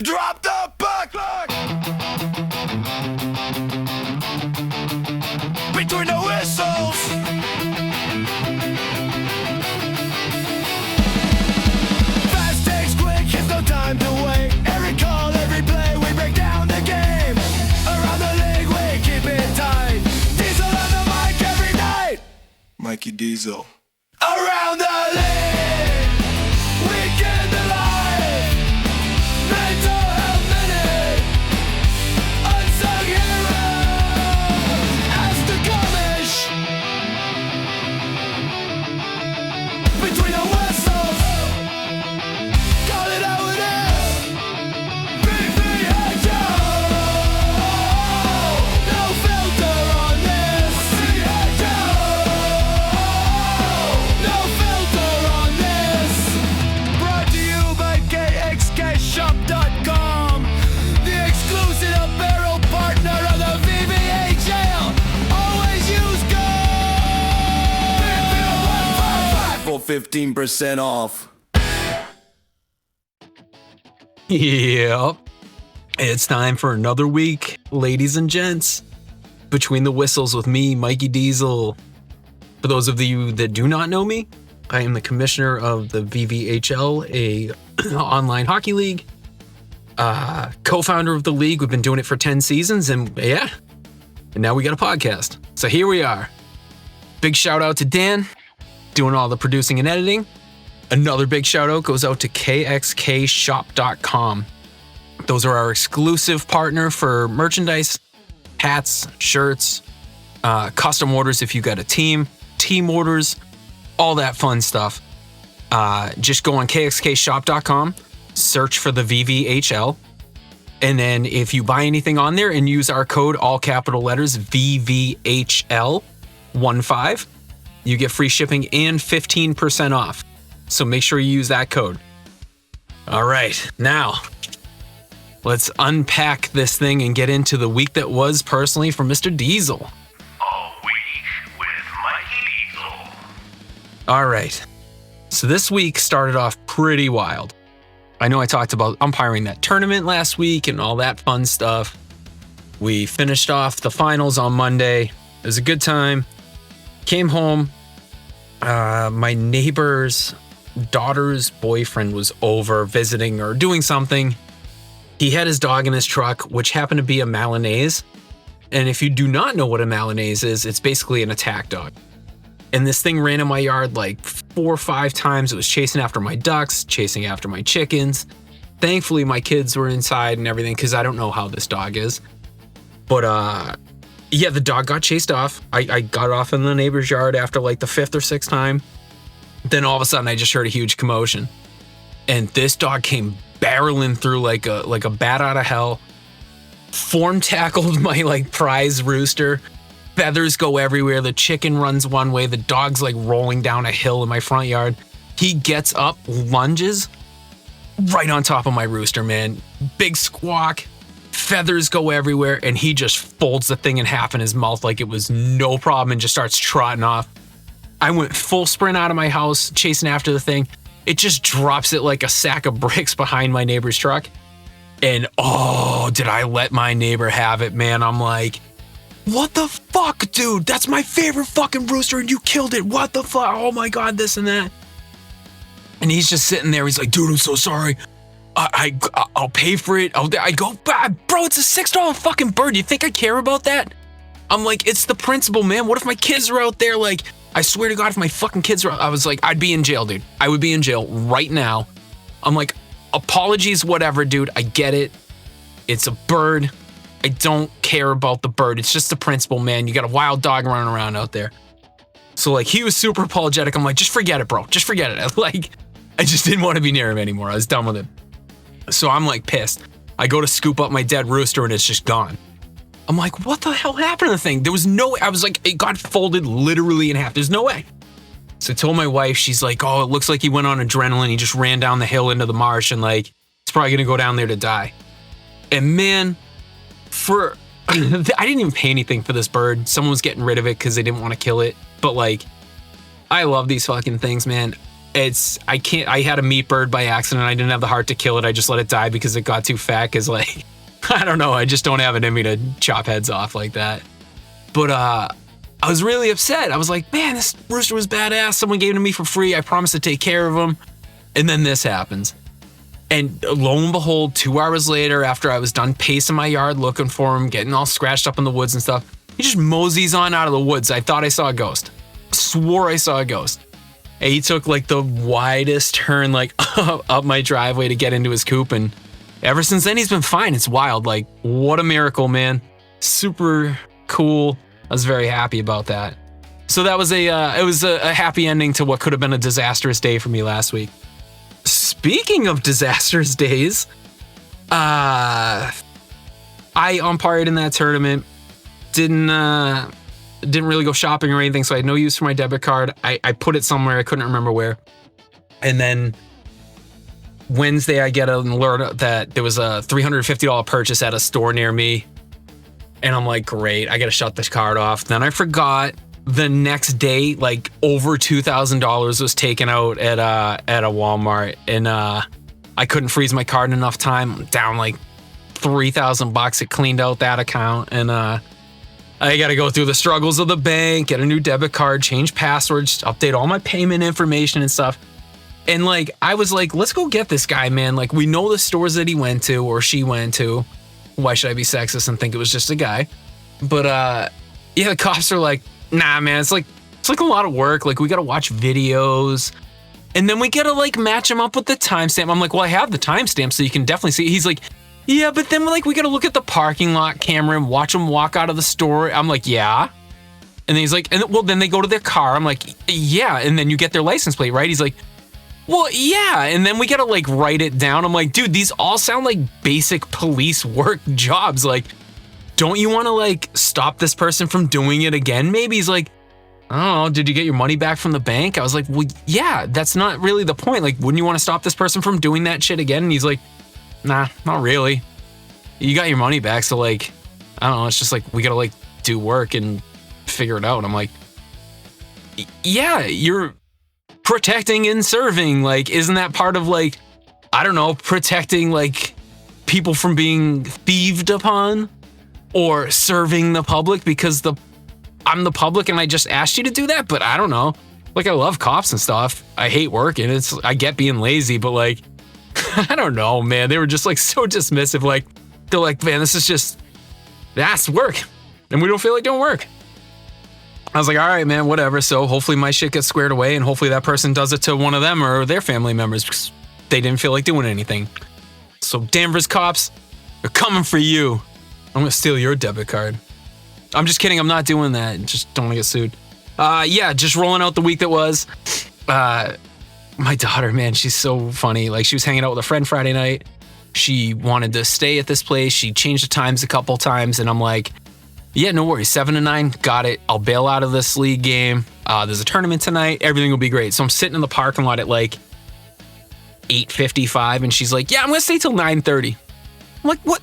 Drop the bucket! Between the whistles! Fast takes quick, there's no time to wait. Every call, every play, we break down the game. Around the league, we keep it tight. Diesel on the mic every night. Mikey Diesel. Around the league, weekend alive. Mental health minute. Unsung hero. As the garbage. Between the whistles. Call it how it is. BBHO. No filter on this. BBHO. No filter on this. Brought to you by KXKShop.com, the exclusive apparel partner of the VVHL. Always use code BBO155 for 15% off. Yep. It's time for another week, ladies and gents. Between the Whistles with me, Mikey Diesel. For those of you that do not know me, I am the commissioner of the VVHL, a online hockey league. Co-founder of the league. We've been doing it for 10 seasons, and now we got a podcast. So here we are. Big shout out to Dan, doing all the producing and editing. Another big shout out goes out to KXKShop.com. Those are our exclusive partner for merchandise, hats, shirts, custom orders if you got a team orders, all that fun stuff. Just go on KXKShop.com, search for the VVHL, and then if you buy anything on there and use our code, all capital letters, VVHL15, you get free shipping and 15% off. So make sure you use that code. All right, now let's unpack this thing and get into the week that was personally for Mr. Diesel. A week with Mikey Diesel. All right, so this week started off pretty wild. I know I talked about umpiring that tournament last week and all that fun stuff. We finished off the finals on Monday. It was a good time. Came home. My neighbor's daughter's boyfriend was over visiting or doing something. He had his dog in his truck, which happened to be a Malinese. And if you do not know what a Malinese is, it's basically an attack dog. And this thing ran in my yard like 4 or 5 times. It was chasing after my ducks, chasing after my chickens. Thankfully, my kids were inside and everything because I don't know how this dog is. But the dog got chased off. I got off in the neighbor's yard after like the 5th or 6th time. Then all of a sudden, I just heard a huge commotion. And this dog came barreling through like a bat out of hell. Form tackled my like prize rooster. Feathers go everywhere. The chicken runs one way. The dog's like rolling down a hill in my front yard. He gets up, lunges right on top of my rooster, man. Big squawk. Feathers go everywhere. And he just folds the thing in half in his mouth like it was no problem and just starts trotting off. I went full sprint out of my house, chasing after the thing. It just drops it like a sack of bricks behind my neighbor's truck. And did I let my neighbor have it, man. I'm like, what the fuck, dude? That's my favorite fucking rooster and you killed it. What the fuck? Oh my God, this and that. And he's just sitting there. He's like, dude, I'm so sorry. I'll pay for it. I go, bro, it's a $6 fucking bird. You think I care about that? I'm like, it's the principle, man. What if my kids are out there? Like, I swear to God, if my fucking kids were, I was like, I'd be in jail, dude. I would be in jail right now. I'm like, apologies, whatever, dude. I get it. It's a bird. I don't care about the bird. It's just the principle, man. You got a wild dog running around out there. So like, he was super apologetic. I'm like, just forget it, bro. Just forget it. Like, I just didn't want to be near him anymore. I was done with it. So I'm like pissed. I go to scoop up my dead rooster and it's just gone. I'm like, what the hell happened to the thing? There was no way. I was like, it got folded literally in half. There's no way. So I told my wife, she's like, oh, it looks like he went on adrenaline. He just ran down the hill into the marsh and like, he's probably going to go down there to die. And man, I didn't even pay anything for this bird. Someone was getting rid of it because they didn't want to kill it. But like, I love these fucking things, man. I had a meat bird by accident. I didn't have the heart to kill it. I just let it die because it got too fat. Cause like, I don't know. I just don't have it in me to chop heads off like that. But, I was really upset. I was like, man, this rooster was badass. Someone gave it to me for free. I promised to take care of him. And then this happens. And lo and behold, 2 hours later, after I was done pacing my yard looking for him, getting all scratched up in the woods and stuff, he just moseys on out of the woods. I thought I saw a ghost. Swore I saw a ghost. And he took like the widest turn like up my driveway to get into his coop. And ever since then, he's been fine. It's wild. Like, what a miracle, man. Super cool. I was very happy about that. So that was a happy ending to what could have been a disastrous day for me last week. Speaking of disastrous days, I umpired in that tournament. Didn't really go shopping or anything, so I had no use for my debit card. I put it somewhere, I couldn't remember where. And then Wednesday, I get an alert that there was a $350 purchase at a store near me. And I'm like, great, I gotta shut this card off. Then I forgot. The next day, like over $2,000 was taken out at a Walmart, and I couldn't freeze my card in enough time. I'm down like $3,000. It cleaned out that account, and I gotta go through the struggles of the bank, get a new debit card, change passwords, update all my payment information and stuff. And like, I was like, let's go get this guy, man. Like, we know the stores that he went to or she went to. Why should I be sexist and think it was just a guy? But yeah, the cops are like, nah, man, it's like a lot of work. Like, we gotta watch videos, and then we gotta like match them up with the timestamp. I'm like, well, I have the timestamp, so you can definitely see. He's like, yeah, but then like we gotta look at the parking lot camera and watch them walk out of the store. I'm like, yeah. And then he's like, well, then they go to their car. I'm like, yeah. And then you get their license plate, right? He's like, well, yeah. And then we gotta like write it down. I'm like, dude, these all sound like basic police work jobs. Like, don't you want to like stop this person from doing it again? Maybe. He's like, oh, did you get your money back from the bank? I was like, well, yeah, that's not really the point. Like, wouldn't you want to stop this person from doing that shit again? And he's like, nah, not really. You got your money back. So like, I don't know. It's just like, we got to like do work and figure it out. And I'm like, yeah, you're protecting and serving. Like, isn't that part of like, I don't know, protecting like people from being thieved upon? Or serving the public because I'm the public and I just asked you to do that? But I don't know. Like, I love cops and stuff. I hate working. I get being lazy, but like, I don't know, man. They were just like so dismissive. Like, they're like, man, that's work. And we don't feel like doing work. I was like, all right, man, whatever. So hopefully my shit gets squared away and hopefully that person does it to one of them or their family members because they didn't feel like doing anything. So Danvers cops, they're coming for you. I'm gonna steal your debit card. I'm just kidding. I'm not doing that. Just don't want to get sued. Yeah, just rolling out the week that was. My daughter, man, she's so funny. Like, she was hanging out with a friend Friday night. She wanted to stay at this place. She changed the times a couple times, and I'm like, yeah, no worries. 7 to 9, got it. I'll bail out of this league game. There's a tournament tonight. Everything will be great. So I'm sitting in the parking lot at like 8:55, and she's like, yeah, I'm gonna stay till 9:30. I'm like, what?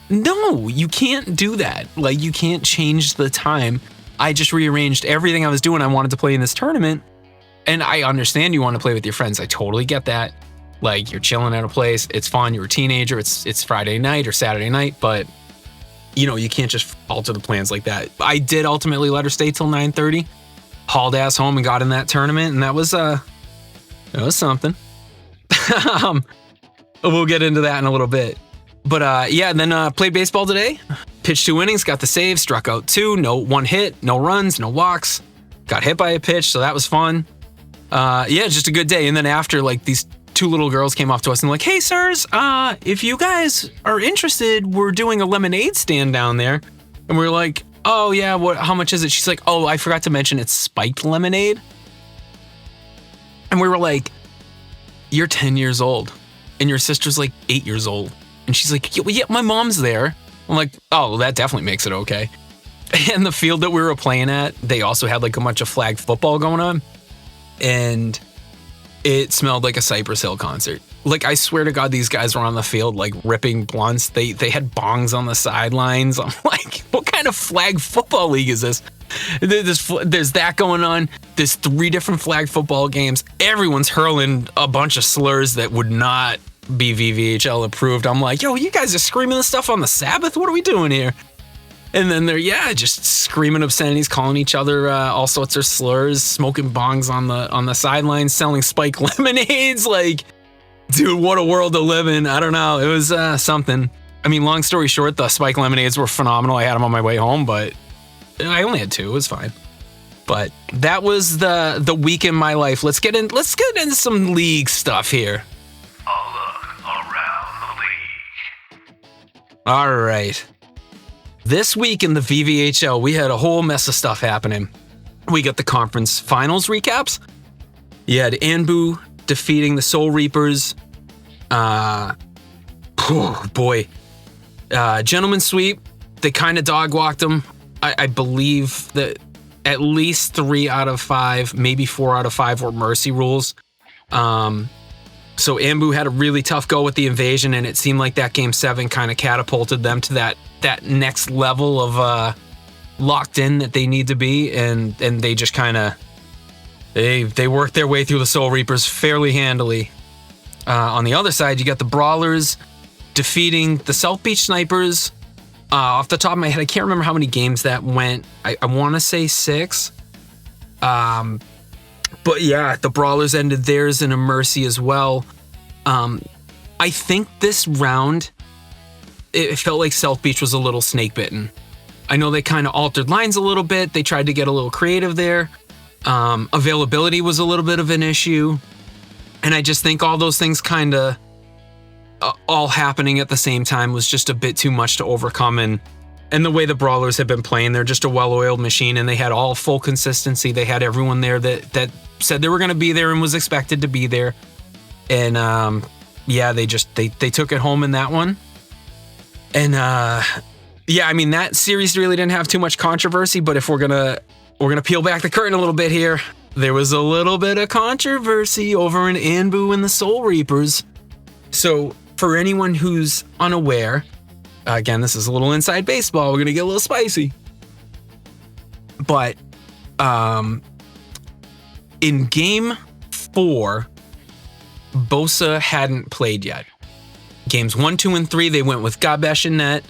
No, you can't do that. Like, you can't change the time. I just rearranged everything I was doing. I wanted to play in this tournament. And I understand you want to play with your friends. I totally get that. Like, you're chilling at a place. It's fun. You're a teenager. It's Friday night or Saturday night. But, you know, you can't just alter the plans like that. I did ultimately let her stay till 9:30. Hauled ass home and got in that tournament. And that was something. We'll get into that in a little bit. But yeah, then played baseball today. Pitched 2 innings, got the save, struck out 2, no 1 hit, no runs, no walks. Got hit by a pitch, so that was fun. Yeah, just a good day. And then after, like, these 2 little girls came up to us and like, hey, sirs, if you guys are interested, we're doing a lemonade stand down there. And we were like, oh yeah, how much is it? She's like, oh, I forgot to mention it's spiked lemonade. And we were like, you're 10 years old and your sister's like 8 years old. And she's like, yeah, my mom's there. I'm like, oh, well, that definitely makes it okay. And the field that we were playing at, they also had like a bunch of flag football going on. And it smelled like a Cypress Hill concert. Like, I swear to God, these guys were on the field, like, ripping blunts. They had bongs on the sidelines. I'm like, what kind of flag football league is this? There's that going on. There's 3 different flag football games. Everyone's hurling a bunch of slurs that would not be VVHL approved. I'm like, yo, you guys are screaming this stuff on the Sabbath? What are we doing here? And then they're, just screaming obscenities, calling each other all sorts of slurs, smoking bongs on the sidelines, selling spiked lemonades. Like, dude, what a world to live in. I don't know. It was something. I mean, long story short, the spiked lemonades were phenomenal. I had them on my way home, but I only had 2. It was fine. But that was the week in my life. Let's get into some league stuff here. Around the league. All right. This week in the VVHL, we had a whole mess of stuff happening. We got the conference finals recaps. You had Anbu defeating the Soul Reapers. Gentleman sweep. They kind of dog walked them. I believe that at least 3 out of 5, maybe 4 out of 5 were mercy rules. So Anbu had a really tough go with the invasion, and it seemed like that game 7 kind of catapulted them to that next level of locked in that they need to be, and they just kind of they worked their way through the Soul Reapers fairly handily. On the other side, you got the Brawlers defeating the South Beach Snipers. Off the top of my head, I can't remember how many games that went. I want to say 6. But yeah, the Brawlers ended theirs in a mercy as well. I think this round, it felt like South Beach was a little snake bitten. I know they kind of altered lines a little bit. They tried to get a little creative there. Availability was a little bit of an issue. And I just think all those things kind of all happening at the same time was just a bit too much to overcome. And the way the Brawlers have been playing, they're just a well-oiled machine, and they had all full consistency. They had everyone there that said they were going to be there and was expected to be there. And they took it home in that one. And I mean, that series really didn't have too much controversy, but if we're gonna peel back the curtain a little bit here, there was a little bit of controversy over in Anbu and the Soul Reapers. So for anyone who's unaware, again, this is a little inside baseball. We're going to get a little spicy. But in game 4, Bosa hadn't played yet. Games 1, 2, and 3, they went with Gabesh in net.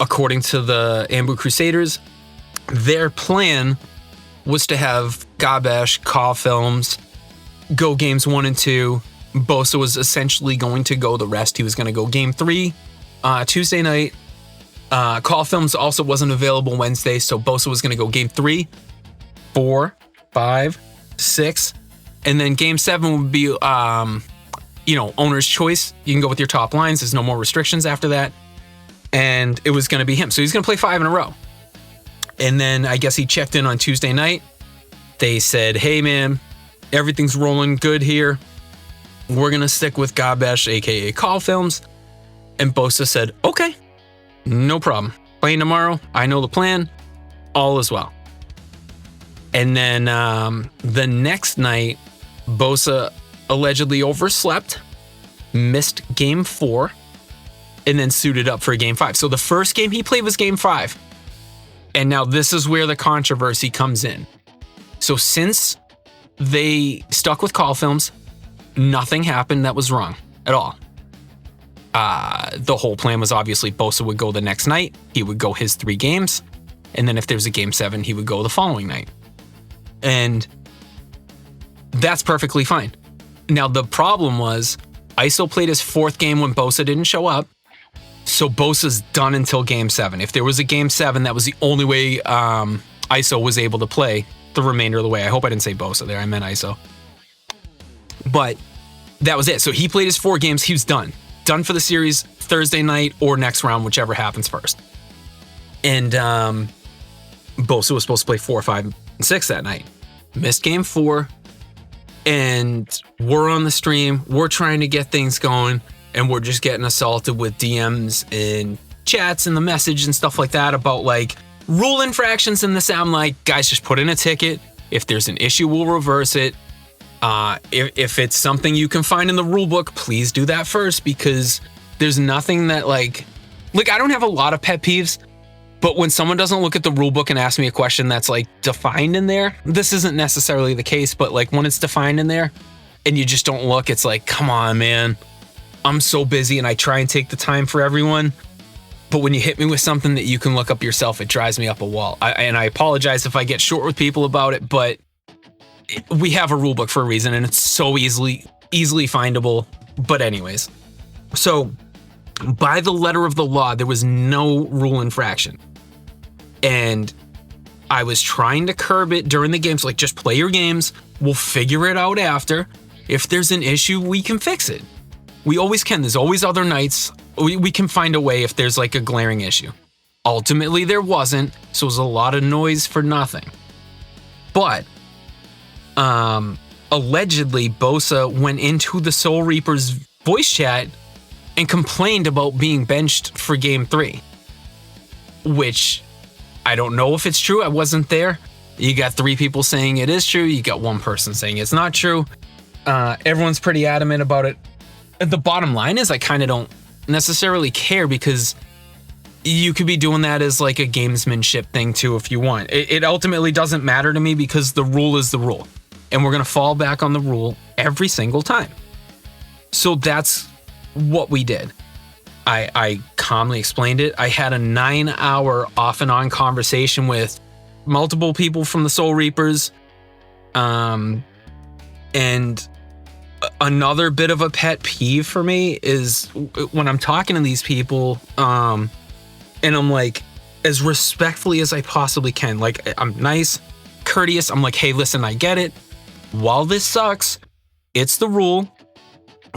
According to the Anbu Crusaders, their plan was to have Gabesh call films, go games 1 and 2. Bosa was essentially going to go the rest. He was going to go game 3 Tuesday night. Call films also wasn't available Wednesday, so Bosa was going to go game 3, 4, 5, 6, and then game 7 would be, owner's choice. You can go with your top lines. There's no more restrictions after that. And it was going to be him. So he's going to play 5 in a row. And then I guess he checked in on Tuesday night. They said, hey, man, everything's rolling good here. We're going to stick with Gabesh, a.k.a. Call Films. And Bosa said, okay, no problem. Playing tomorrow. I know the plan. All is well. And then the next night, Bosa allegedly overslept, missed game 4, and then suited up for game 5. So the first game he played was game 5. And now this is where the controversy comes in. So since they stuck with Call Films, nothing happened that was wrong at all. The whole plan was obviously Bosa would go the next night. He would go his 3 games. And then if there's a game 7, he would go the following night. And that's perfectly fine. Now, the problem was ISO played his 4th game when Bosa didn't show up. So Bosa's done until game 7. If there was a game 7, that was the only way ISO was able to play the remainder of the way. I hope I didn't say Bosa there. I meant ISO. But that was it. So he played his 4 games. He was done. Done for the series Thursday night or next round, whichever happens first. And Bosa was supposed to play 4, 5, and 6 that night. Missed game 4. And we're on the stream. We're trying to get things going. And we're just getting assaulted with DMs and chats and the message and stuff like that about like rule infractions and this. I'm like, guys, just put in a ticket. If there's an issue, we'll reverse it. If it's something you can find in the rule book, please do that first, because there's nothing that like I don't have a lot of pet peeves, But when someone doesn't look at the rule book and ask me a question that's like defined in there, this isn't necessarily the case, but like when it's defined in there and you just don't look, it's like, come on, man. I'm so busy and I try and take the time for everyone. But when you hit me with something that you can look up yourself, it drives me up a wall. I apologize if I get short with people about it, but we have a rule book for a reason and it's so easily findable. But anyways, so by the letter of the law, there was no rule infraction. And I was trying to curb it during the games, like just play your games. We'll figure it out after. If there's an issue, we can fix it. We always can. There's always other nights. We can find a way if there's like a glaring issue. Ultimately, there wasn't, so it was a lot of noise for nothing. But allegedly, Bosa went into the Soul Reapers voice chat and complained about being benched for Game 3, which I don't know if it's true. I wasn't there. You got 3 people saying it is true. You got 1 person saying it's not true. Everyone's pretty adamant about it. The bottom line is I kind of don't necessarily care because you could be doing that as like a gamesmanship thing too if you want. It ultimately doesn't matter to me because the rule is the rule. And we're going to fall back on the rule every single time. So that's what we did. I calmly explained it. I had a 9-hour off and on conversation with multiple people from the Soul Reapers. And another bit of a pet peeve for me is when I'm talking to these people, and I'm like, as respectfully as I possibly can, like I'm nice, courteous. I'm like, hey, listen, I get it. While this sucks, it's the rule.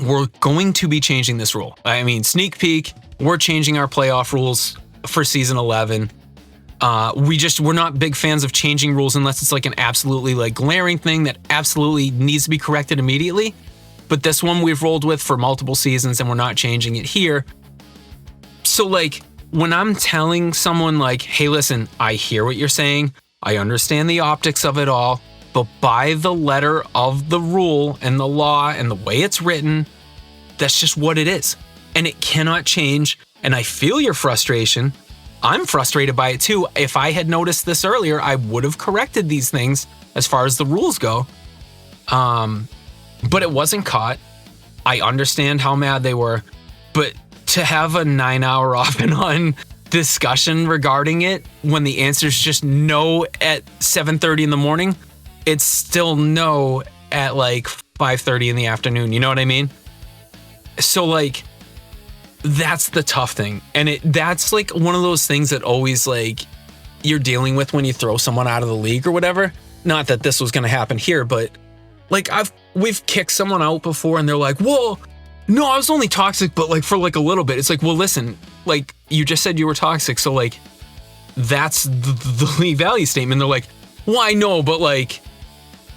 We're going to be changing this rule. I mean, sneak peek, we're changing our playoff rules for season 11. We're not big fans of changing rules unless it's like an absolutely like glaring thing that absolutely needs to be corrected immediately. But this one we've rolled with for multiple seasons and we're not changing it here. So like when I'm telling someone like, hey, listen, I hear what you're saying. I understand the optics of it all. But by the letter of the rule and the law and the way it's written, that's just what it is. And it cannot change. And I feel your frustration. I'm frustrated by it too. If I had noticed this earlier, I would have corrected these things as far as the rules go. But it wasn't caught. I understand how mad they were. But to have a 9-hour off and on discussion regarding it when the answer is just no at 7:30 in the morning, it's still no at like 5:30 in the afternoon. You know what I mean? So like, that's the tough thing. And that's like one of those things that always like you're dealing with when you throw someone out of the league or whatever. Not that this was going to happen here, but like we've kicked someone out before and they're like, whoa, no, I was only toxic, but like for like a little bit. It's like, well, listen, like you just said you were toxic. So like, that's the league value statement. They're like, well, I know, but like,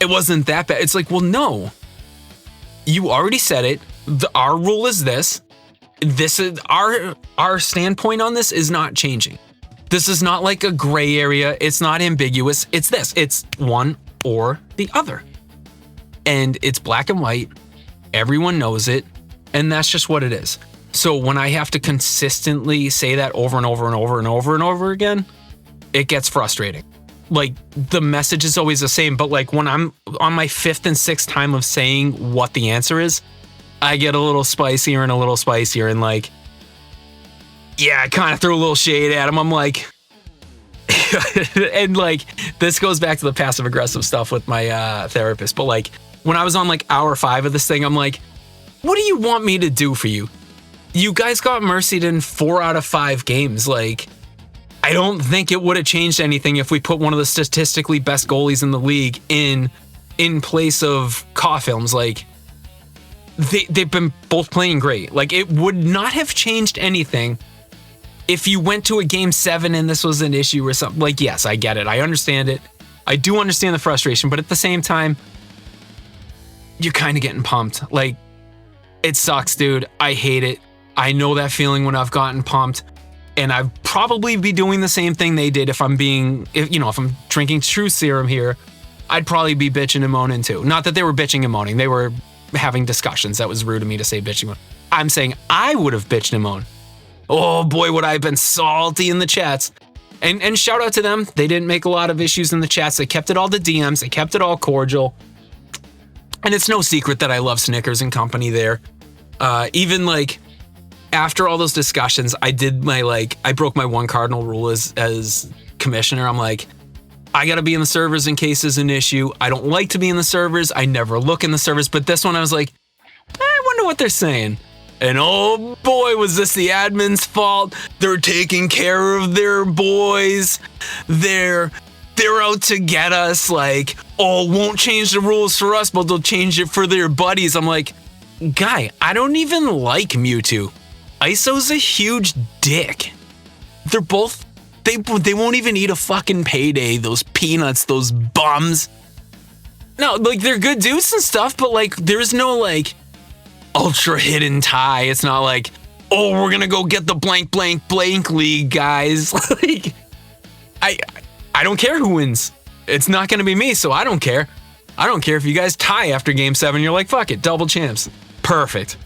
it wasn't that bad. It's like, well, no, you already said it. Our rule is this. This is our standpoint on this is not changing. This is not like a gray area. It's not ambiguous. It's this. It's one or the other. And it's black and white. Everyone knows it. And that's just what it is. So when I have to consistently say that over and over and over and over and over again, it gets frustrating. Like the message is always the same, but like when I'm on my 5th and 6th time of saying what the answer is, I get a little spicier and a little spicier and like, yeah, I kind of threw a little shade at him. I'm like, and like, this goes back to the passive aggressive stuff with my therapist. But like when I was on like hour 5 of this thing, I'm like, what do you want me to do for you? You guys got mercied in 4 out of 5 games. Like, I don't think it would have changed anything if we put one of the statistically best goalies in the league in place of Caw Films. Like, they've been both playing great. Like, it would not have changed anything if you went to a game 7 and this was an issue or something. Like, yes, I get it. I understand it. I do understand the frustration, but at the same time, you're kind of getting pumped. Like, it sucks, dude. I hate it. I know that feeling when I've gotten pumped. And I'd probably be doing the same thing they did if I'm drinking truth serum here. I'd probably be bitching and moaning too. Not that they were bitching and moaning. They were having discussions. That was rude of me to say bitching and moaning. I'm saying I would have bitched and moaned. Oh boy, would I have been salty in the chats. And shout out to them. They didn't make a lot of issues in the chats. They kept it all the DMs. They kept it all cordial. And it's no secret that I love Snickers and company there. Even like after all those discussions, I broke my one cardinal rule as commissioner. I'm like, I got to be in the servers in case there's an issue. I don't like to be in the servers. I never look in the servers. But this one, I was like, I wonder what they're saying. And oh boy, was this the admin's fault. They're taking care of their boys. They're out to get us. Like, oh, won't change the rules for us, but they'll change it for their buddies. I'm like, guy, I don't even like Mewtwo. ISO's a huge dick. They're both, they won't even eat a fucking payday. Those peanuts, those bums. No, like, they're good dudes and stuff, but like, there's no like ultra hidden tie. It's not like, oh, we're gonna go get the blank league, guys. Like, I don't care who wins. It's not gonna be me, so I don't care. I don't care if you guys tie after game 7. You're like, fuck it, double champs. Perfect.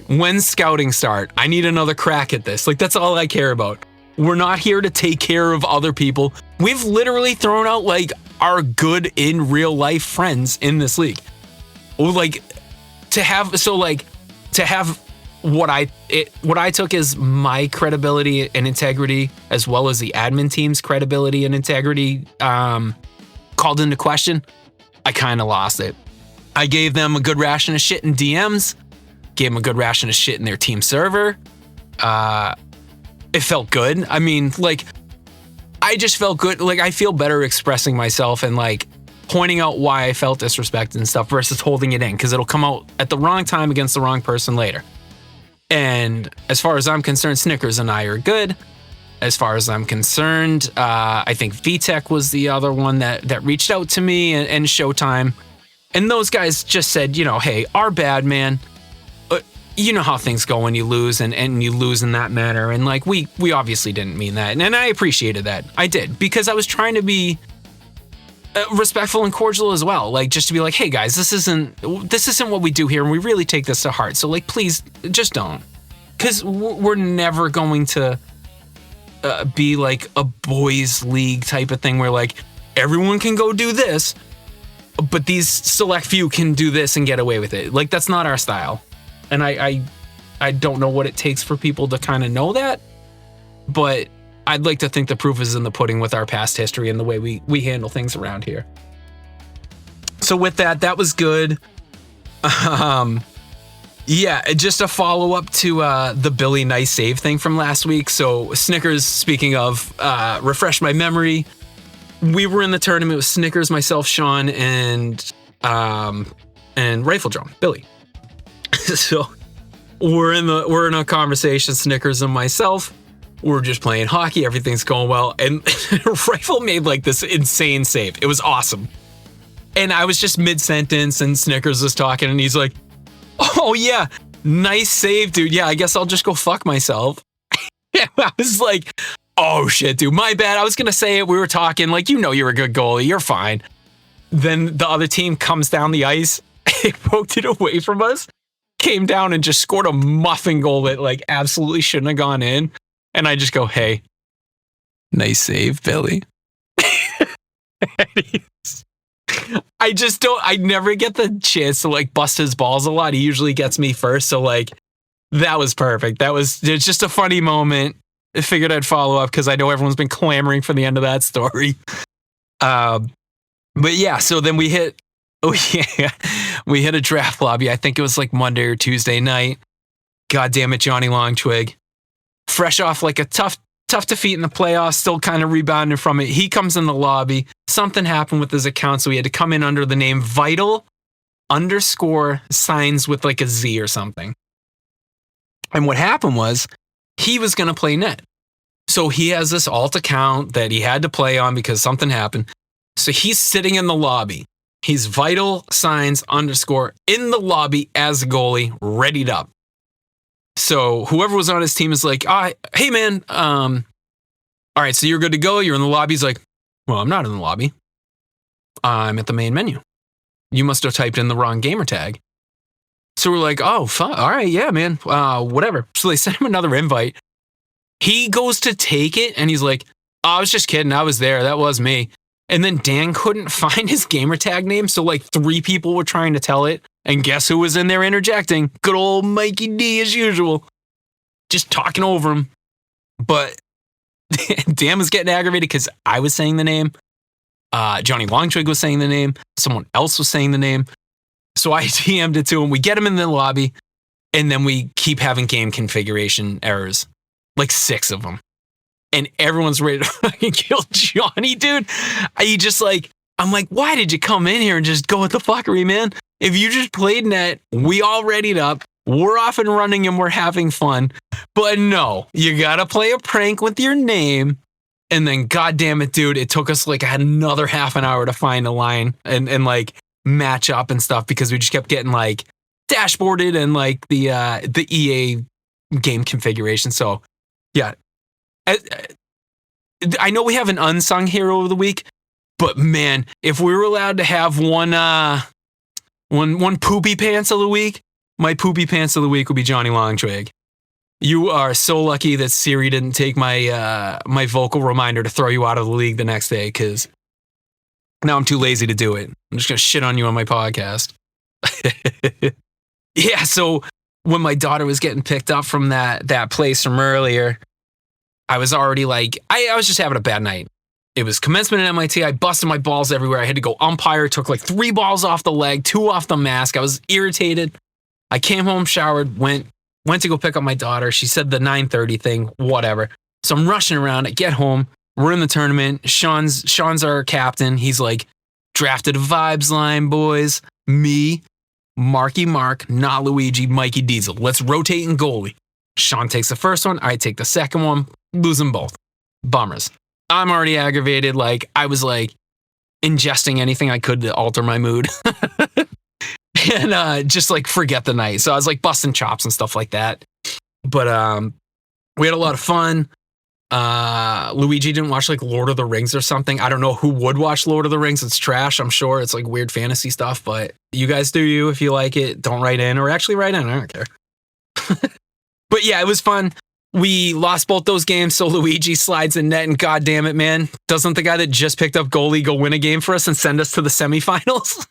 When's scouting start? I need another crack at this. Like, that's all I care about. We're not here to take care of other people. We've literally thrown out like our good in real life friends in this league. Like, to have what I took as my credibility and integrity, as well as the admin team's credibility and integrity, called into question. I kind of lost it. I gave them a good ration of shit in DMs, gave them a good ration of shit in their team server. It felt good. I mean, like, I just felt good. Like, I feel better expressing myself and like pointing out why I felt disrespect and stuff versus holding it in, because it'll come out at the wrong time against the wrong person later. And as far as I'm concerned, Snickers and I are good. As far as I'm concerned, I think VTech was the other one that reached out to me and Showtime. And those guys just said, you know, hey, our bad, man. You know how things go when you lose and you lose in that manner. And like, we obviously didn't mean that. And I appreciated that. I did, because I was trying to be respectful and cordial as well. Like, just to be like, hey guys, this isn't what we do here. And we really take this to heart. So like, please just don't. Because we're never going to be like a boys league type of thing where like everyone can go do this, but these select few can do this and get away with it. Like, that's not our style. And I don't know what it takes for people to kind of know that, but I'd like to think the proof is in the pudding with our past history and the way we handle things around here. So with that was good. Yeah, just a follow up to the Billy nice save thing from last week. So Snickers, speaking of, refresh my memory. We were in the tournament with Snickers, myself, Sean, and Rifle Drum, Billy. So we're in a conversation, Snickers and myself. We're just playing hockey. Everything's going well. And Rifle made like this insane save. It was awesome. And I was just mid-sentence and Snickers was talking and he's like, oh yeah, nice save, dude. Yeah, I guess I'll just go fuck myself. I was like, oh shit, dude, my bad. I was going to say it. We were talking like, you know, you're a good goalie. You're fine. Then the other team comes down the ice. They poked it away from us. Came down and just scored a muffin goal that like absolutely shouldn't have gone in. And I just go, hey, nice save, Billy. I never get the chance to like bust his balls a lot. He usually gets me first. So like, that was perfect. It's just a funny moment. I figured I'd follow up because I know everyone's been clamoring for the end of that story. But yeah, so then we hit a draft lobby. I think it was like Monday or Tuesday night. God damn it, Johnny Longtwig. Fresh off like a tough defeat in the playoffs, still kind of rebounding from it. He comes in the lobby. Something happened with his account, so he had to come in under the name Vital_signs with like a Z or something. And what happened was he was going to play net. So he has this alt account that he had to play on because something happened. So he's sitting in the lobby. He's Vital_signs_ in the lobby as a goalie, readied up. So whoever was on his team is like, hey man, all right, so you're good to go. You're in the lobby. He's like, well, I'm not in the lobby. I'm at the main menu. You must have typed in the wrong gamer tag. So we're like, oh, fuck. All right, yeah, man, whatever. So they sent him another invite. He goes to take it and he's like, I was just kidding. I was there. That was me. And then Dan couldn't find his gamer tag name, so like 3 people were trying to tell it. And guess who was in there interjecting? Good old Mikey D as usual. Just talking over him. But Dan was getting aggravated because I was saying the name. Johnny Longtwig was saying the name. Someone else was saying the name. So I DM'd it to him. We get him in the lobby. And then we keep having game configuration errors. Like 6 of them. And everyone's ready to fucking kill Johnny, dude. I'm like, why did you come in here and just go with the fuckery, man? If you just played net, we all readied up. We're off and running and we're having fun. But no, you gotta play a prank with your name. And then, goddamn it, dude, it took us like another half an hour to find a line and like match up and stuff because we just kept getting like dashboarded and like the EA game configuration. So, yeah. I know we have an unsung hero of the week, but man, if we were allowed to have one poopy pants of the week, my poopy pants of the week would be Johnny Longtwig. You are so lucky that Siri didn't take my my vocal reminder to throw you out of the league the next day, because now I'm too lazy to do it. I'm just gonna shit on you on my podcast. Yeah, so when my daughter was getting picked up from that place from earlier, I was already like, I was just having a bad night. It was commencement at MIT. I busted my balls everywhere. I had to go umpire. Took like 3 balls off the leg, 2 off the mask. I was irritated. I came home, showered, went to go pick up my daughter. She said the 9:30 thing, whatever. So I'm rushing around. I get home. We're in the tournament. Sean's our captain. He's like, drafted a vibes line, boys. Me, Marky Mark, not Luigi, Mikey Diesel. Let's rotate in goalie. Sean takes the first one. I take the second one. Lose them both. Bummers. I'm already aggravated. Like, I was like ingesting anything I could to alter my mood. And just like forget the night. So I was like busting chops and stuff like that. But we had a lot of fun. Luigi didn't watch like Lord of the Rings or something. I don't know who would watch Lord of the Rings. It's trash, I'm sure. It's like weird fantasy stuff, but you guys do you if you like it. Don't write in, or actually write in. I don't care. But yeah, it was fun. We lost both those games, so Luigi slides in net, and god damn it, man. Doesn't the guy that just picked up goalie go win a game for us and send us to the semifinals?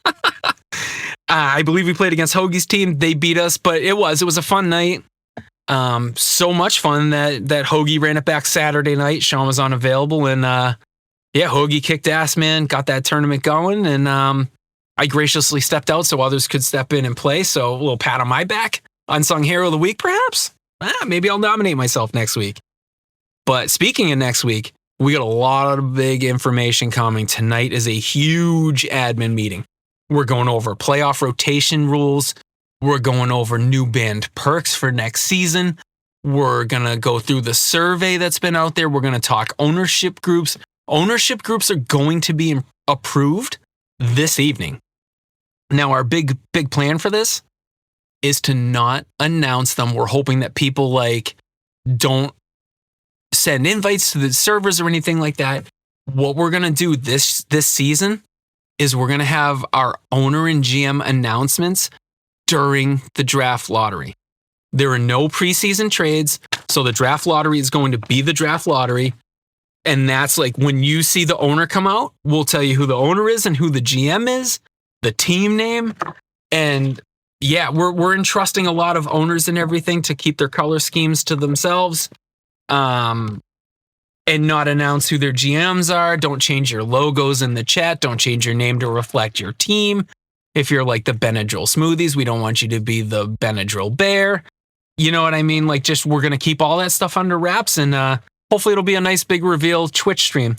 I believe we played against Hoagie's team. They beat us, but it was a fun night. So much fun that Hoagie ran it back Saturday night. Sean was unavailable, and yeah, Hoagie kicked ass, man. Got that tournament going, and I graciously stepped out so others could step in and play. So a little pat on my back. Unsung hero of the week, perhaps? Maybe I'll nominate myself next week. But speaking of next week, we got a lot of big information coming. Tonight is a huge admin meeting. We're going over playoff rotation rules. We're going over new band perks for next season. We're going to go through the survey that's been out there. We're going to talk ownership groups. Ownership groups are going to be approved this evening. Now, our big plan for this is to not announce them. We're hoping that people like don't send invites to the servers or anything like that. What we're going to do this season is we're going to have our owner and GM announcements during the draft lottery. There are no preseason trades, so the draft lottery is going to be the draft lottery. And that's like when you see the owner come out, we'll tell you who the owner is and who the GM is, the team name. And yeah, we're entrusting a lot of owners and everything to keep their color schemes to themselves. And not announce who their GMs are. Don't change your logos in the chat. Don't change your name to reflect your team. If you're like the Benadryl Smoothies, we don't want you to be the Benadryl Bear. You know what I mean? Like, just we're going to keep all that stuff under wraps, and hopefully it'll be a nice big reveal Twitch stream.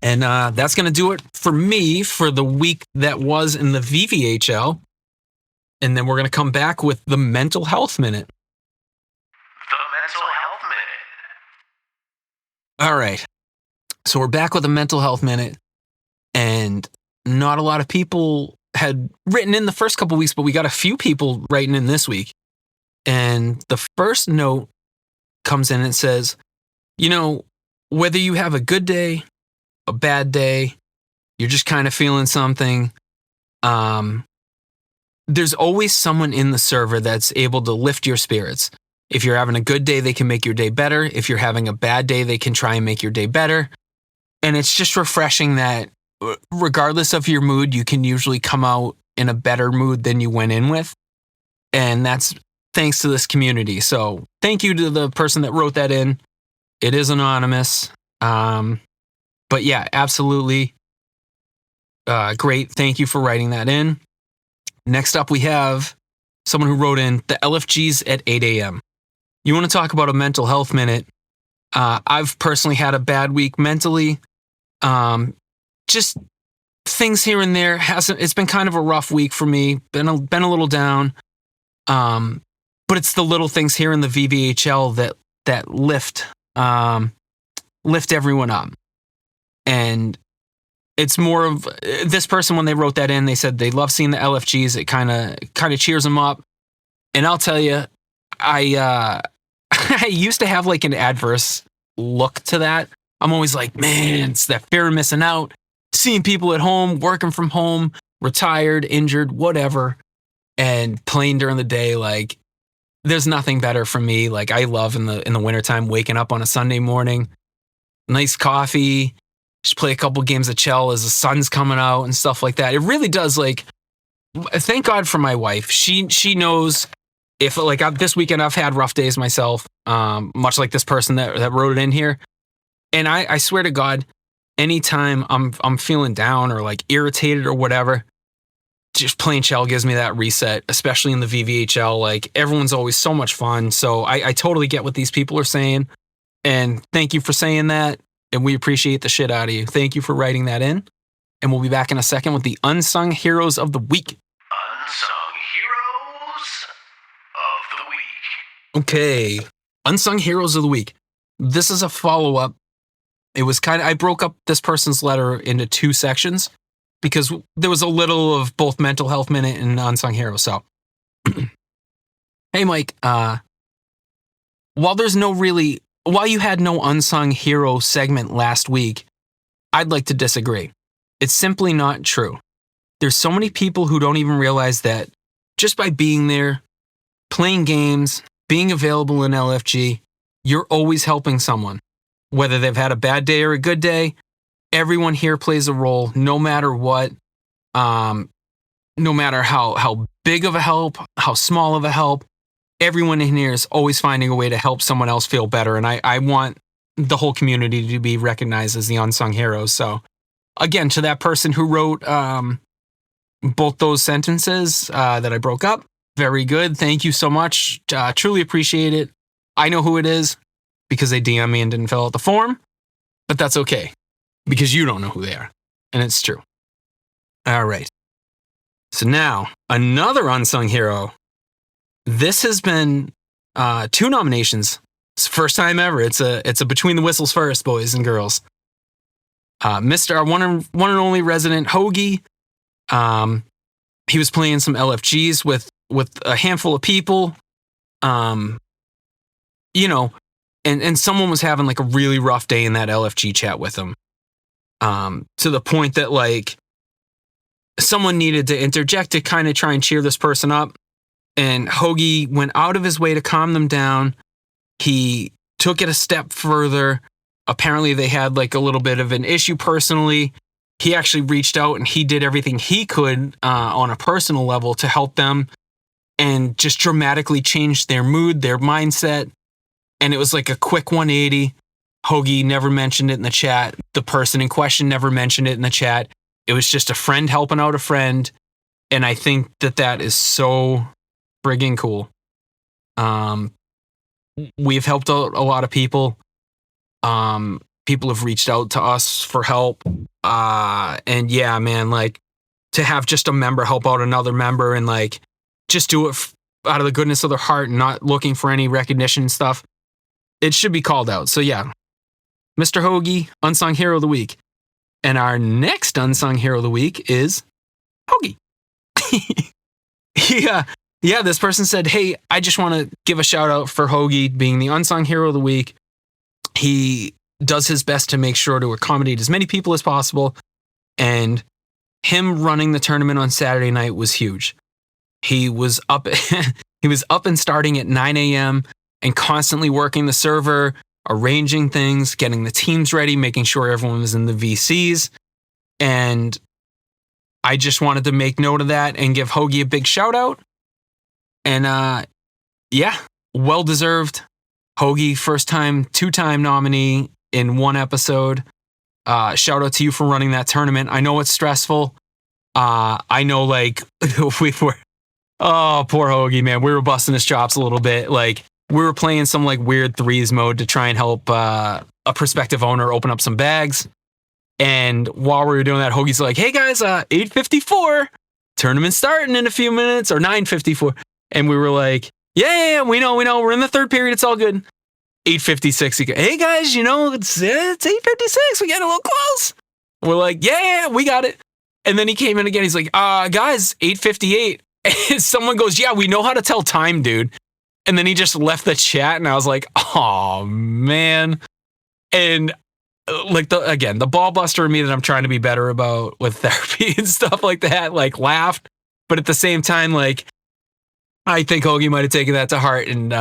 And that's going to do it for me for the week that was in the VVHL. And then we're going to come back with the Mental Health Minute. The Mental Health Minute. All right. So we're back with the Mental Health Minute. And not a lot of people had written in the first couple weeks, but we got a few people writing in this week. And the first note comes in and says, you know, whether you have a good day, a bad day, you're just kind of feeling something, there's always someone in the server that's able to lift your spirits. If you're having a good day, they can make your day better. If you're having a bad day, they can try and make your day better. And it's just refreshing that regardless of your mood, you can usually come out in a better mood than you went in with. And that's thanks to this community. So thank you to the person that wrote that in. It is anonymous. But yeah, absolutely. Great. Thank you for writing that in. Next up, we have someone who wrote in the LFGs at 8 a.m. You want to talk about a mental health minute? I've personally had a bad week mentally. Just things here and there. It's been kind of a rough week for me. Been a little down. But it's the little things here in the VVHL that lift everyone up. And it's more of this person, when they wrote that in, they said they love seeing the LFGs. It kind of cheers them up. And I'll tell you, I used to have like an adverse look to that. I'm always like, man, it's that fear of missing out, seeing people at home, working from home, retired, injured, whatever, and playing during the day. Like, there's nothing better for me. Like, I love in the wintertime waking up on a Sunday morning, nice coffee, just play a couple games of chell as the sun's coming out and stuff like that. It really does, like, thank God for my wife. She knows if, like, this weekend I've had rough days myself, much like this person that wrote it in here. And I swear to God, anytime I'm feeling down or like irritated or whatever, just playing chell gives me that reset, especially in the VVHL. Like, everyone's always so much fun. So I totally get what these people are saying. And thank you for saying that. And we appreciate the shit out of you. Thank you for writing that in. And we'll be back in a second with the Unsung Heroes of the Week. Unsung Heroes of the Week. Okay. Unsung Heroes of the Week. This is a follow-up. It was I broke up this person's letter into two sections because there was a little of both mental health minute and unsung hero. So, hey, Mike, while you had no unsung hero segment last week, I'd like to disagree. It's simply not true. There's so many people who don't even realize that just by being there, playing games, being available in LFG, you're always helping someone. Whether they've had a bad day or a good day, everyone here plays a role, no matter what, no matter how big of a help, how small of a help, everyone in here is always finding a way to help someone else feel better. And I want the whole community to be recognized as the unsung heroes. So again, to that person who wrote both those sentences that I broke up, very good. Thank you so much. Truly appreciate it. I know who it is because they DM me and didn't fill out the form, but that's okay because you don't know who they are. And it's true. All right. So now another unsung hero. This has been 2 nominations. It's the first time ever. It's a Between the Whistles first, boys and girls. Mr. Our one and only resident Hoagie. He was playing some LFGs with a handful of people. And someone was having like a really rough day in that LFG chat with him. To the point that like someone needed to interject to kind of try and cheer this person up. And Hoagie went out of his way to calm them down. He took it a step further. Apparently they had like a little bit of an issue personally. He actually reached out and he did everything he could on a personal level to help them and just dramatically changed their mood, their mindset. And it was like a quick 180. Hoagie never mentioned it in the chat. The person in question never mentioned it in the chat. It was just a friend helping out a friend. And I think that is so friggin' cool. We've helped out a lot of people. People have reached out to us for help. And yeah, man, like to have just a member help out another member and like just do it out of the goodness of their heart and not looking for any recognition and stuff. It should be called out. So yeah, Mr. Hoagie, Unsung Hero of the Week. And our next Unsung Hero of the Week is Hoagie. Yeah, this person said, hey, I just want to give a shout out for Hoagie being the Unsung Hero of the Week. He does his best to make sure to accommodate as many people as possible. And him running the tournament on Saturday night was huge. He was up and starting at 9 a.m. and constantly working the server, arranging things, getting the teams ready, making sure everyone was in the VCs. And I just wanted to make note of that and give Hoagie a big shout out. And yeah, well deserved. Hoagie, first time, 2-time nominee in one episode. Shout out to you for running that tournament. I know it's stressful. I know, like, we were, oh, poor Hoagie, man. We were busting his chops a little bit. Like, we were playing some, like, weird threes mode to try and help a prospective owner open up some bags. And while we were doing that, Hoagie's like, hey, guys, 8:54. Tournament starting in a few minutes, or 9:54. And we were like, yeah, we know. We're in the third period. It's all good. 8:56. He goes, hey, guys, you know, it's 8:56. We got a little close. We're like, yeah, we got it. And then he came in again. He's like, guys, 8:58. And someone goes, yeah, we know how to tell time, dude. And then he just left the chat. And I was like, oh, man. And like, the ball buster in me that I'm trying to be better about with therapy and stuff like that, like, laughed. But at the same time, like, I think Hoagie might have taken that to heart. And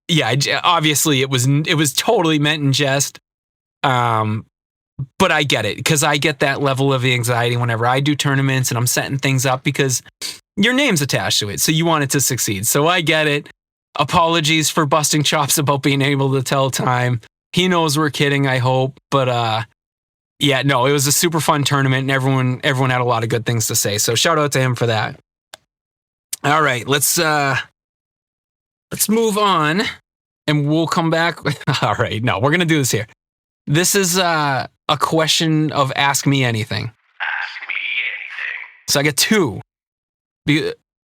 yeah, obviously it was totally meant in jest. But I get it, because I get that level of anxiety whenever I do tournaments and I'm setting things up, because your name's attached to it. So you want it to succeed. So I get it. Apologies for busting chops about being able to tell time. He knows we're kidding, I hope. But yeah, no, it was a super fun tournament and everyone had a lot of good things to say. So shout out to him for that. All right, let's move on and we'll come back. All right, no, we're going to do this here. This is a question of Ask Me Anything. Ask me anything. So I got two.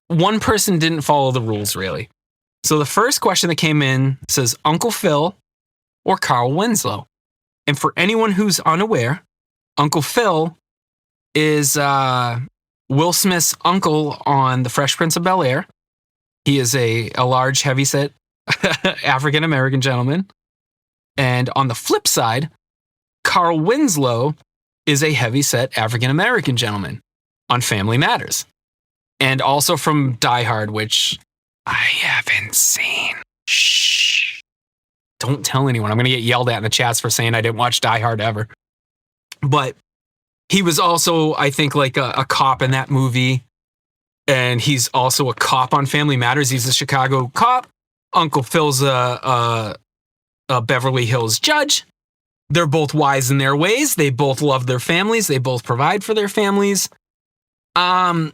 One person didn't follow the rules, really. So the first question that came in says Uncle Phil or Carl Winslow. And for anyone who's unaware, Uncle Phil is Will Smith's uncle on The Fresh Prince of Bel-Air. He is a large, heavyset African-American gentleman. And on the flip side, Carl Winslow is a heavyset African-American gentleman on Family Matters. And also from Die Hard, which I haven't seen. Shh. Don't tell anyone. I'm going to get yelled at in the chats for saying I didn't watch Die Hard ever. But he was also, I think, like a cop in that movie. And he's also a cop on Family Matters. He's a Chicago cop. Uncle Phil's a Beverly Hills judge. They're both wise in their ways. They both love their families. They both provide for their families. I'm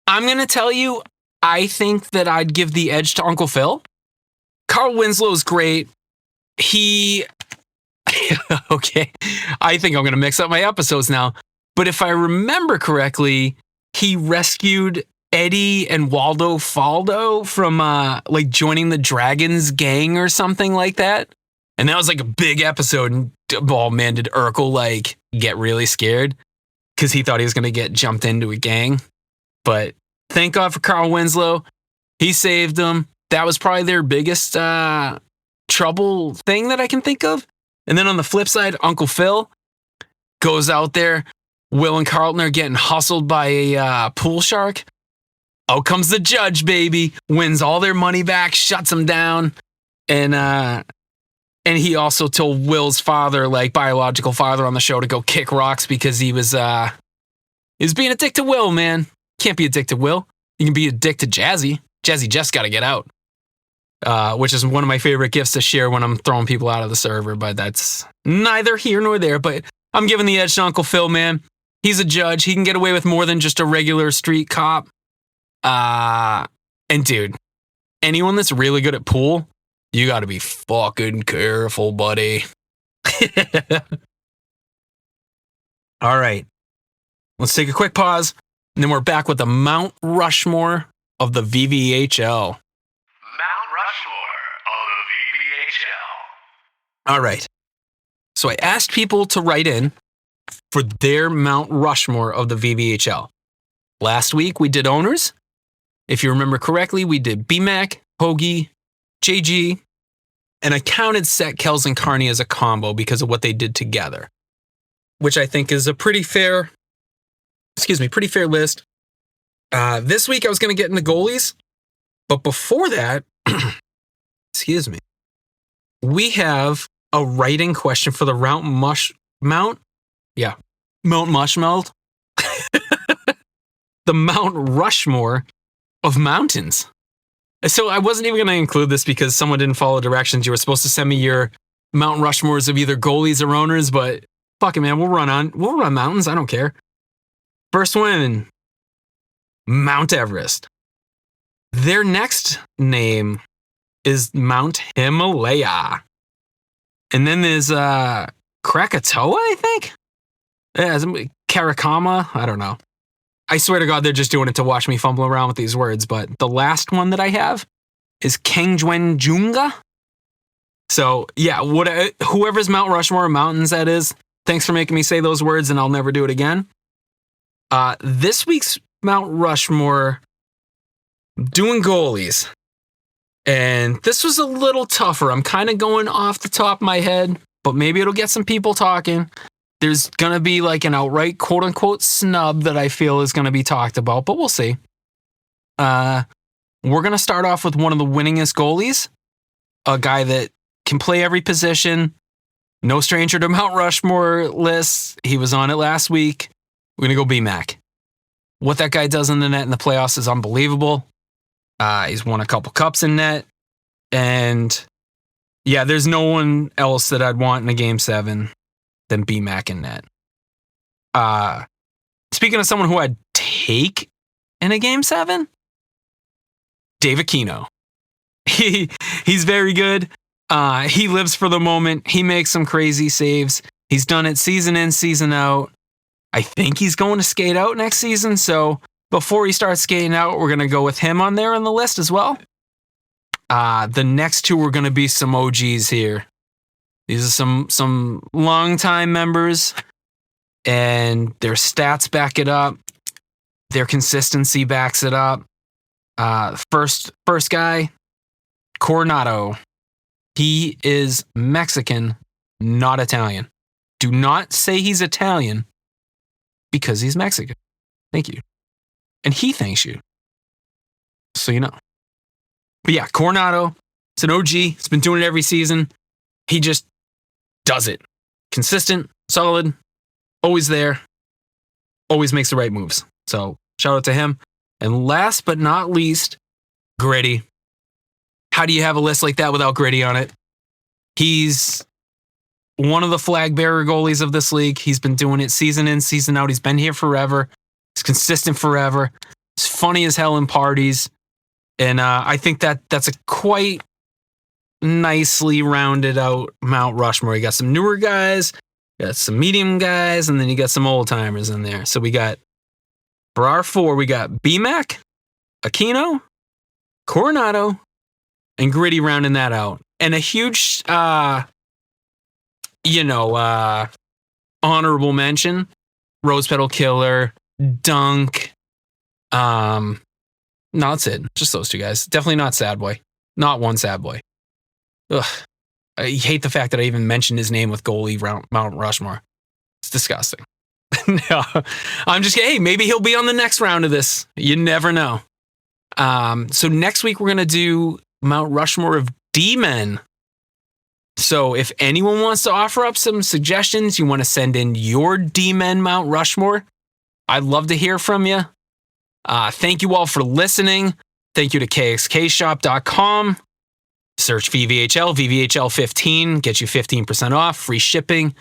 going to tell you, I think that I'd give the edge to Uncle Phil. Carl Winslow's great. Okay, I think I'm going to mix up my episodes now. But if I remember correctly, he rescued Eddie and Waldo Faldo from like joining the Dragons gang or something like that. And that was like a big episode. And oh man, did Urkel like get really scared because he thought he was going to get jumped into a gang. But thank God for Carl Winslow. He saved them. That was probably their biggest trouble thing that I can think of. And then on the flip side, Uncle Phil goes out there. Will and Carlton are getting hustled by a pool shark. Out comes the judge, baby. Wins all their money back, shuts them down. And he also told Will's father, like biological father on the show, to go kick rocks because he was being a dick to Will, man. Can't be a dick to Will. You can be a dick to Jazzy. Jazzy just got to get out. Which is one of my favorite gifts to share when I'm throwing people out of the server, but that's neither here nor there. But I'm giving the edge to Uncle Phil, man. He's a judge. He can get away with more than just a regular street cop. And dude, anyone that's really good at pool, you got to be fucking careful, buddy. All right. Let's take a quick pause, and then we're back with the Mount Rushmore of the VVHL. Mount Rushmore of the VVHL. All right. So I asked people to write in for their Mount Rushmore of the VVHL. Last week, we did owners. If you remember correctly, we did BMAC, Hoagie, JG, and I counted Set, Kells, and Carney as a combo because of what they did together, which I think is a pretty fair list. This week, I was going to get into goalies, but before that, excuse me, we have a writing question for the Mount Mushmelt. The Mount Rushmore of mountains. So I wasn't even going to include this because someone didn't follow directions. You were supposed to send me your Mount Rushmores of either goalies or owners, but fuck it, man. We'll run mountains. I don't care. First one, Mount Everest. Their next name is Mount Himalaya. And then there's Krakatoa, I think? Yeah, Karakama? I don't know. I swear to God, they're just doing it to watch me fumble around with these words. But the last one that I have is Kengjuenjunga. So, yeah, whoever's Mount Rushmore mountains that is, thanks for making me say those words, and I'll never do it again. This week's Mount Rushmore, doing goalies. And this was a little tougher. I'm kind of going off the top of my head, but maybe it'll get some people talking. There's going to be like an outright quote-unquote snub that I feel is going to be talked about, but we'll see. We're going to start off with one of the winningest goalies, a guy that can play every position, no stranger to Mount Rushmore lists. He was on it last week. We're going to go B-Mac. What that guy does in the net in the playoffs is unbelievable. He's won a couple cups in net. And yeah, there's no one else that I'd want in a Game 7 than B-Mac in net. Speaking of someone who I'd take in a Game 7, Dave Aquino. He's very good. He lives for the moment. He makes some crazy saves. He's done it season in, season out. I think he's going to skate out next season, so before he starts skating out, we're going to go with him on there on the list as well. The next two are going to be some OGs here. These are some longtime members, and their stats back it up. Their consistency backs it up. First guy, Coronado. He is Mexican, not Italian. Do not say he's Italian because he's Mexican. Thank you. And he thanks you. So you know. But yeah, Coronado, it's an OG. He's been doing it every season. He just does it. Consistent, solid, always there, always makes the right moves. So shout out to him. And last but not least, Gritty. How do you have a list like that without Gritty on it? He's one of the flag bearer goalies of this league. He's been doing it season in, season out. He's been here forever. He's consistent forever. He's funny as hell in parties. And I think that's a quite nicely rounded out Mount Rushmore. You got some newer guys, you got some medium guys, and then you got some old timers in there. So we got, for our four, we got B-Mac, Aquino, Coronado, and Gritty rounding that out. And a huge, honorable mention, Rose Petal Killer, Dunk. No, that's it. Just those two guys. Definitely not Sad Boy. Not one Sad Boy. Ugh. I hate the fact that I even mentioned his name with goalie Mount Rushmore. It's disgusting. No, I'm just kidding. Hey, maybe he'll be on the next round of this. You never know. So next week we're going to do Mount Rushmore of D-Men. So if anyone wants to offer up some suggestions, you want to send in your D-Men Mount Rushmore, I'd love to hear from you. Thank you all for listening. Thank you to kxkshop.com. Search VVHL, VVHL15, get you 15% off, free shipping.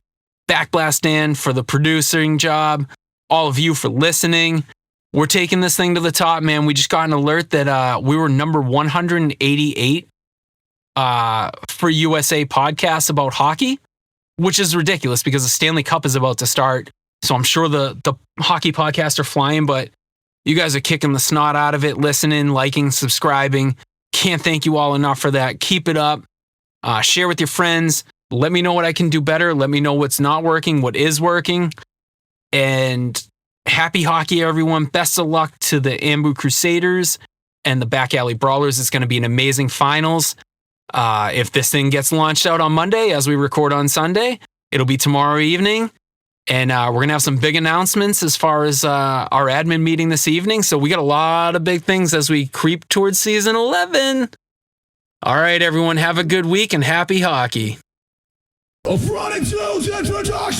Backblast Dan for the producing job. All of you for listening. We're taking this thing to the top, man. We just got an alert that we were number 188 for USA podcasts about hockey, which is ridiculous because the Stanley Cup is about to start. So I'm sure the hockey podcasts are flying, but you guys are kicking the snot out of it, listening, liking, subscribing. Can't thank you all enough for that. Keep it up. Share with your friends. Let me know what I can do better. Let me know what's not working, what is working. And happy hockey, everyone. Best of luck to the Ambu Crusaders and the Back Alley Brawlers. It's going to be an amazing finals. If this thing gets launched out on Monday, as we record on Sunday, it'll be tomorrow evening. And we're going to have some big announcements as far as our admin meeting this evening. So we got a lot of big things as we creep towards season 11. All right, everyone, have a good week and happy hockey. Of running to the introduction.